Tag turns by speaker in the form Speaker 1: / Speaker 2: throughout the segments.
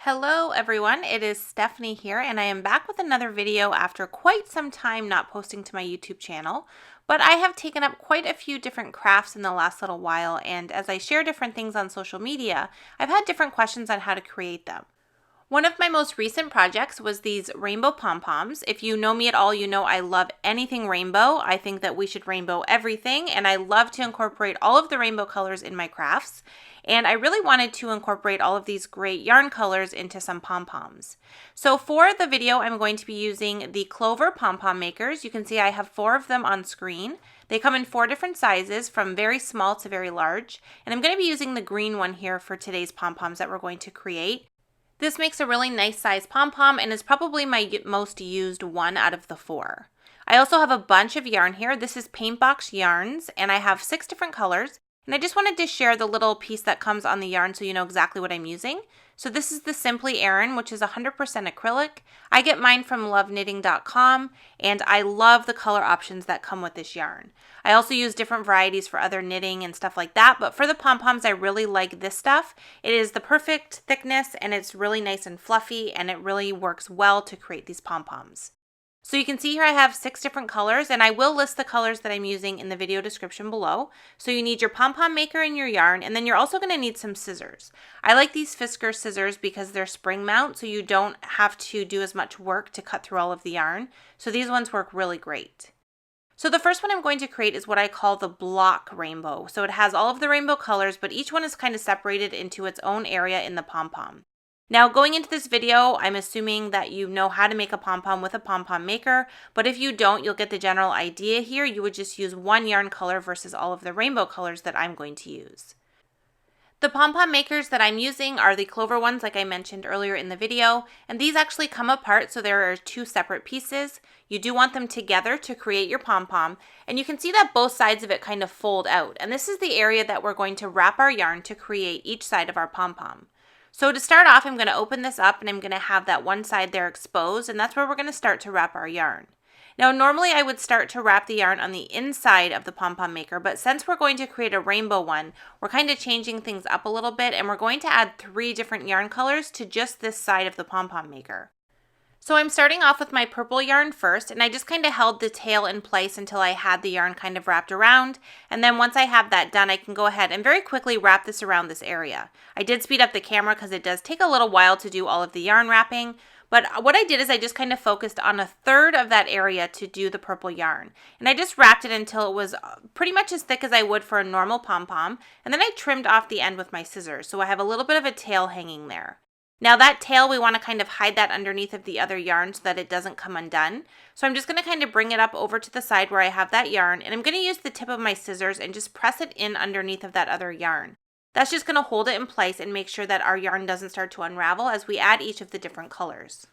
Speaker 1: Hello everyone, it is Stephanie here and I am back with another video after quite some time not posting to my YouTube channel, but I have taken up quite a few different crafts in the last little while, and as I share different things on social media, I've had different questions on how to create them. One of my most recent projects was these rainbow pom-poms. If you know me at all, you know I love anything rainbow. I think that we should rainbow everything, and I love to incorporate all of the rainbow colors in my crafts. And I really wanted to incorporate all of these great yarn colors into some pom-poms. So for the video, I'm going to be using the Clover Pom Pom Makers. You can see I have 4 of them on screen. They come in 4 different sizes, from very small to very large. And I'm going to be using the green one here for today's pom-poms that we're going to create. This makes a really nice size pom-pom and is probably my most used one out of the 4. I also have a bunch of yarn here. This is PaintBox yarns and I have 6 different colors. And I just wanted to share the little piece that comes on the yarn so you know exactly what I'm using. So this is the Simply Aran, which is 100% acrylic. I get mine from loveKnitting.com and I love the color options that come with this yarn. I also use different varieties for other knitting and stuff like that, but for the pom-poms I really like this stuff. It is the perfect thickness and it's really nice and fluffy and it really works well to create these pom-poms. So you can see here I have 6 different colors, and I will list the colors that I'm using in the video description below. So you need your pom-pom maker and your yarn, and then you're also going to need some scissors. I like these Fisker scissors because they're spring mount, so you don't have to do as much work to cut through all of the yarn. So these ones work really great. So the first one I'm going to create is what I call the block rainbow. So it has all of the rainbow colors, but each one is kind of separated into its own area in the pom-pom. Now going into this video, I'm assuming that you know how to make a pom-pom with a pom-pom maker, but if you don't, you'll get the general idea here. You would just use one yarn color versus all of the rainbow colors that I'm going to use. The pom-pom makers that I'm using are the Clover ones like I mentioned earlier in the video, and these actually come apart, so there are 2 separate pieces. You do want them together to create your pom-pom, and you can see that both sides of it kind of fold out, and this is the area that we're going to wrap our yarn to create each side of our pom-pom. So to start off, I'm going to open this up and I'm going to have that one side there exposed, and that's where we're going to start to wrap our yarn. Now normally I would start to wrap the yarn on the inside of the pom-pom maker, but since we're going to create a rainbow one, we're kind of changing things up a little bit and we're going to add 3 different yarn colors to just this side of the pom-pom maker. So I'm starting off with my purple yarn first, and I just kind of held the tail in place until I had the yarn kind of wrapped around, and then once I have that done, I can go ahead and very quickly wrap this around this area. I did speed up the camera because it does take a little while to do all of the yarn wrapping, but what I did is I just kind of focused on 1/3 of that area to do the purple yarn, and I just wrapped it until it was pretty much as thick as I would for a normal pom-pom, and then I trimmed off the end with my scissors, so I have a little bit of a tail hanging there. Now that tail, we want to kind of hide that underneath of the other yarn so that it doesn't come undone. So I'm just going to kind of bring it up over to the side where I have that yarn, and I'm going to use the tip of my scissors and just press it in underneath of that other yarn. That's just going to hold it in place and make sure that our yarn doesn't start to unravel as we add each of the different colors.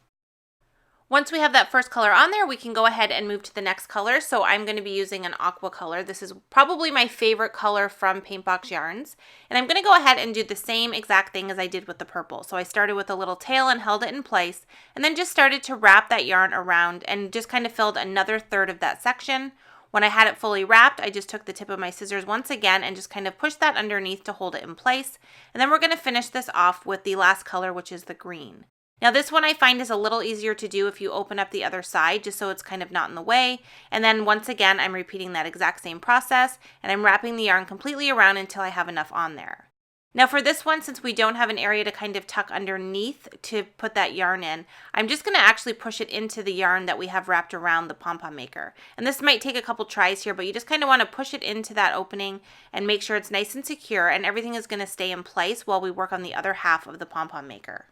Speaker 1: Once we have that first color on there, we can go ahead and move to the next color. So I'm going to be using an aqua color. This is probably my favorite color from PaintBox yarns. And I'm going to go ahead and do the same exact thing as I did with the purple. So I started with a little tail and held it in place, and then just started to wrap that yarn around and just kind of filled another 1/3 of that section. When I had it fully wrapped, I just took the tip of my scissors once again and just kind of pushed that underneath to hold it in place. And then we're going to finish this off with the last color, which is the green. Now this one I find is a little easier to do if you open up the other side, just so it's kind of not in the way. And then once again, I'm repeating that exact same process, and I'm wrapping the yarn completely around until I have enough on there. Now for this one, since we don't have an area to kind of tuck underneath to put that yarn in, I'm just going to actually push it into the yarn that we have wrapped around the pom-pom maker. And this might take a couple tries here, but you just kind of want to push it into that opening and make sure it's nice and secure, and everything is going to stay in place while we work on the other half of the pom-pom maker.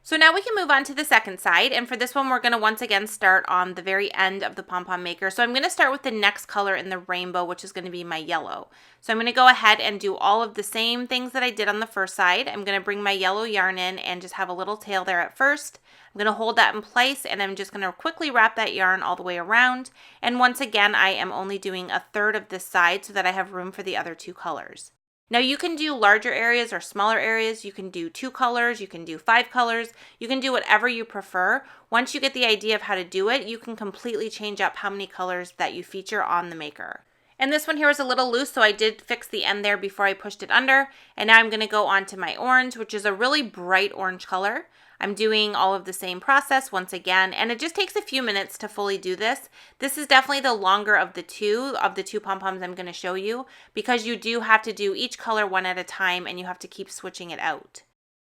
Speaker 1: So now we can move on to the second side, and for this one we're going to once again start on the very end of the pom-pom maker. So I'm going to start with the next color in the rainbow, which is going to be my yellow. So I'm going to go ahead and do all of the same things that I did on the first side. I'm going to bring my yellow yarn in and just have a little tail there at first. I'm going to hold that in place, and I'm just going to quickly wrap that yarn all the way around. And once again, I am only doing 1/3 of this side so that I have room for the other 2 colors. Now you can do larger areas or smaller areas. You can do 2 colors, you can do 5 colors, you can do whatever you prefer. Once you get the idea of how to do it, you can completely change up how many colors that you feature on the maker. And this one here is a little loose, so I did fix the end there before I pushed it under. And now I'm going to go on to my orange, which is a really bright orange color. I'm doing all of the same process once again, and it just takes a few minutes to fully do this. This is definitely the longer of the two pom-poms I'm going to show you, because you do have to do each color one at a time and you have to keep switching it out.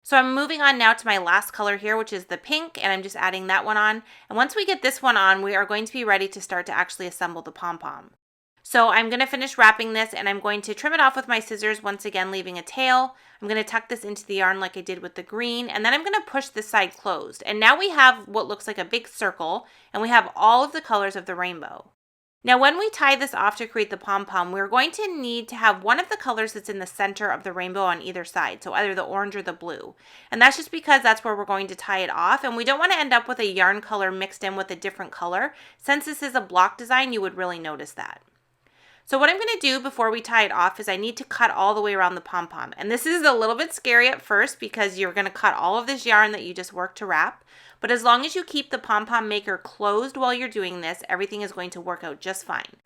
Speaker 1: So I'm moving on now to my last color here, which is the pink, and I'm just adding that one on. And once we get this one on, we are going to be ready to start to actually assemble the pom-pom. So I'm going to finish wrapping this, and I'm going to trim it off with my scissors, once again leaving a tail. I'm going to tuck this into the yarn like I did with the green, and then I'm going to push this side closed. And now we have what looks like a big circle, and we have all of the colors of the rainbow. Now when we tie this off to create the pom-pom, we're going to need to have one of the colors that's in the center of the rainbow on either side, so either the orange or the blue. And that's just because that's where we're going to tie it off, and we don't want to end up with a yarn color mixed in with a different color. Since this is a block design, you would really notice that. So what I'm going to do before we tie it off is I need to cut all the way around the pom-pom. And this is a little bit scary at first because you're going to cut all of this yarn that you just worked to wrap. But as long as you keep the pom-pom maker closed while you're doing this, everything is going to work out just fine.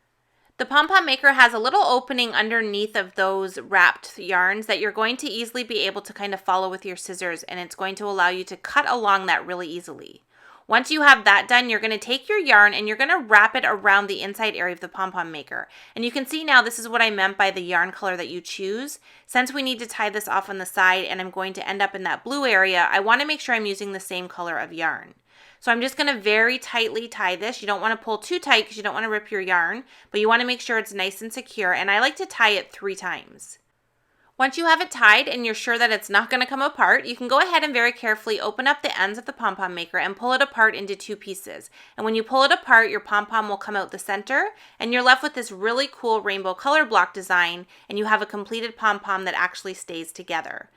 Speaker 1: The pom-pom maker has a little opening underneath of those wrapped yarns that you're going to easily be able to kind of follow with your scissors, and it's going to allow you to cut along that really easily. Once you have that done, you're going to take your yarn and you're going to wrap it around the inside area of the pom-pom maker. And you can see now this is what I meant by the yarn color that you choose. Since we need to tie this off on the side and I'm going to end up in that blue area, I want to make sure I'm using the same color of yarn. So I'm just going to very tightly tie this. You don't want to pull too tight because you don't want to rip your yarn, but you want to make sure it's nice and secure, and I like to tie it 3 times. Once you have it tied and you're sure that it's not going to come apart, you can go ahead and very carefully open up the ends of the pom-pom maker and pull it apart into 2 pieces. And when you pull it apart, your pom-pom will come out the center, and you're left with this really cool rainbow color block design, and you have a completed pom-pom that actually stays together.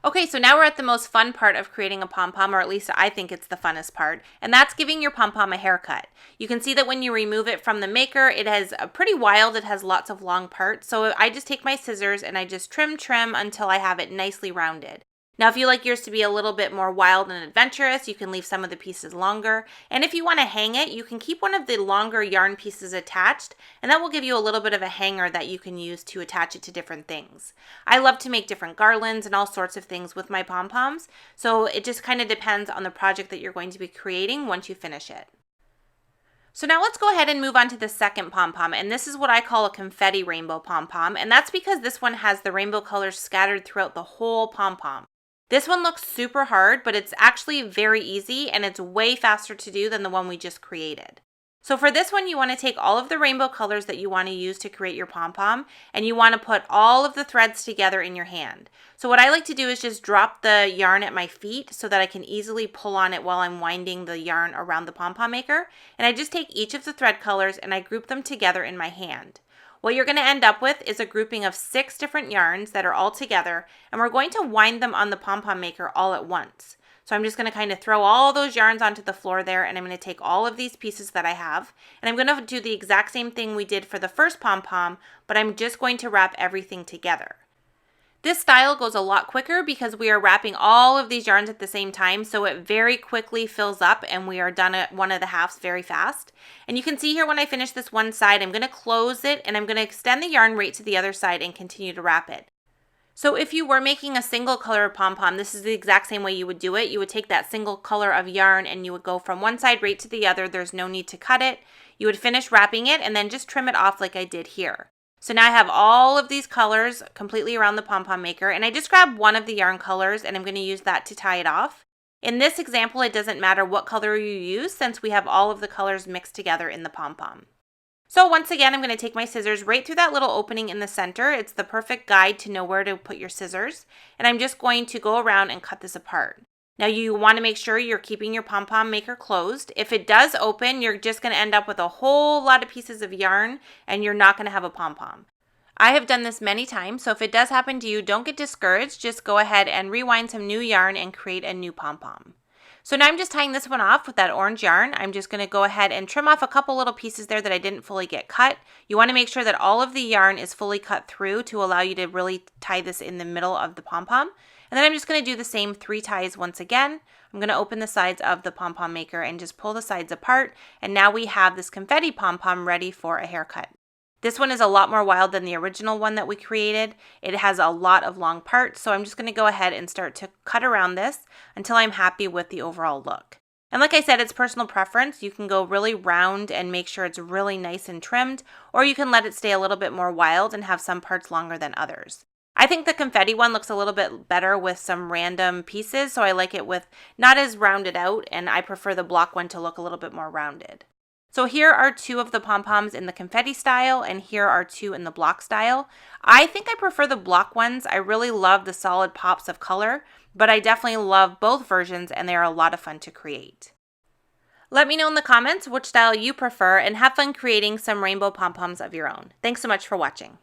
Speaker 1: Okay, so now we're at the most fun part of creating a pom-pom, or at least I think it's the funnest part, and that's giving your pom-pom a haircut. You can see that when you remove it from the maker, it has a pretty wild, it has lots of long parts, so I just take my scissors and I just trim until I have it nicely rounded. Now, if you like yours to be a little bit more wild and adventurous, you can leave some of the pieces longer. And if you want to hang it, you can keep one of the longer yarn pieces attached, and that will give you a little bit of a hanger that you can use to attach it to different things. I love to make different garlands and all sorts of things with my pom-poms, so it just kind of depends on the project that you're going to be creating once you finish it. So now let's go ahead and move on to the second pom-pom, and this is what I call a confetti rainbow pom-pom, and that's because this one has the rainbow colors scattered throughout the whole pom-pom. This one looks super hard, but it's actually very easy, and it's way faster to do than the one we just created. So for this one, you want to take all of the rainbow colors that you want to use to create your pom-pom, and you want to put all of the threads together in your hand. So what I like to do is just drop the yarn at my feet so that I can easily pull on it while I'm winding the yarn around the pom-pom maker. And I just take each of the thread colors and I group them together in my hand. What you're going to end up with is a grouping of 6 different yarns that are all together, and we're going to wind them on the pom-pom maker all at once. So I'm just going to kind of throw all those yarns onto the floor there, and I'm going to take all of these pieces that I have, and I'm going to do the exact same thing we did for the first pom-pom, but I'm just going to wrap everything together. This style goes a lot quicker because we are wrapping all of these yarns at the same time, so it very quickly fills up and we are done at one of the halves very fast. And you can see here when I finish this one side, I'm going to close it and I'm going to extend the yarn right to the other side and continue to wrap it. So if you were making a single color pom-pom, this is the exact same way you would do it. You would take that single color of yarn and you would go from one side right to the other. There's no need to cut it. You would finish wrapping it and then just trim it off like I did here. So now I have all of these colors completely around the pom-pom maker, and I just grabbed one of the yarn colors and I'm going to use that to tie it off. In this example, it doesn't matter what color you use since we have all of the colors mixed together in the pom-pom. So once again, I'm going to take my scissors right through that little opening in the center. It's the perfect guide to know where to put your scissors, and I'm just going to go around and cut this apart. Now you want to make sure you're keeping your pom-pom maker closed. If it does open, you're just going to end up with a whole lot of pieces of yarn and you're not going to have a pom-pom. I have done this many times, so if it does happen to you, don't get discouraged. Just go ahead and rewind some new yarn and create a new pom-pom. So now I'm just tying this one off with that orange yarn. I'm just going to go ahead and trim off a couple little pieces there that I didn't fully get cut. You want to make sure that all of the yarn is fully cut through to allow you to really tie this in the middle of the pom-pom. And then I'm just going to do the same 3 ties once again. I'm going to open the sides of the pom-pom maker and just pull the sides apart. And now we have this confetti pom-pom ready for a haircut. This one is a lot more wild than the original one that we created. It has a lot of long parts, so I'm just going to go ahead and start to cut around this until I'm happy with the overall look. And like I said, it's personal preference. You can go really round and make sure it's really nice and trimmed, or you can let it stay a little bit more wild and have some parts longer than others. I think the confetti one looks a little bit better with some random pieces, so I like it with not as rounded out, and I prefer the block one to look a little bit more rounded. So here are two of the pom-poms in the confetti style, and here are two in the block style. I think I prefer the block ones. I really love the solid pops of color, but I definitely love both versions, and they are a lot of fun to create. Let me know in the comments which style you prefer, and have fun creating some rainbow pom-poms of your own. Thanks so much for watching.